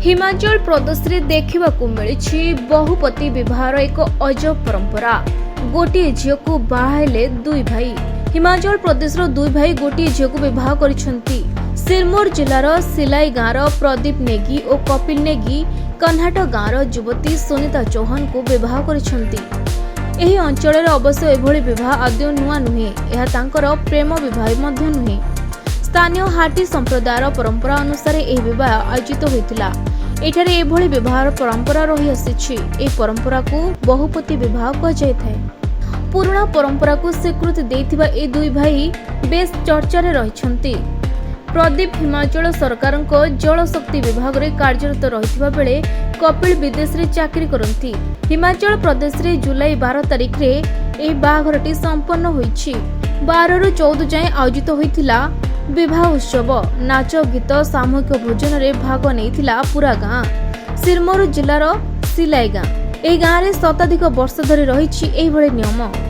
हिमाचल प्रदेश रे देखिबाकू मिलिछि बहुपति विवाहर एक अजब परंपरा। गोटे झील को बाहाइले दुई भाई। हिमाचल प्रदेश रो दुई भाई गोटे झील को विवाह करिसेंती। सिरमौर जिलार सिलाई गाँव प्रदीप नेगी और कपिल नेगी कन्हाट गाँव युवती सुनीता चौहान को विवाह करिसेंती। एही अंचल अवश्य एभली विवाह आदौ नुआ नुहे, यह तांकर प्रेम विवाह मध्य नुहे। स्थानीय हाटी संप्रदायर परंपरा अनुसार यह विवाह आयोजित होइतिला। एठारे एभली विवाह परंपरा रही आसीछि। ए परंपरा को बहुपति विवाह कहा जायथाय। पुराना परंपरा को स्वीकृति देथिबा ए दुई भाई बेस चर्चा रे रहिछंती। प्रदीप हिमाचल सरकार जल शक्ति विभाग रे कार्यरत रहिथिबा बेले कपिल विदेश रे चाकरी करंती। हिमाचल प्रदेश रे जुलाई 12 तारिख रे ए बाघरटी संपन्न होईछि। 12 रु 14 जाए आयोजित होइथिला विवाह उत्सव। नाच गीत सामूहिक भोजन रे भाग नेइथिला पूरा गाँ। सिरमौर जिलार सिलाई गाँ। ए गाँ रे शताधिक वर्ष धरि रहिछि एही भଳି नियम।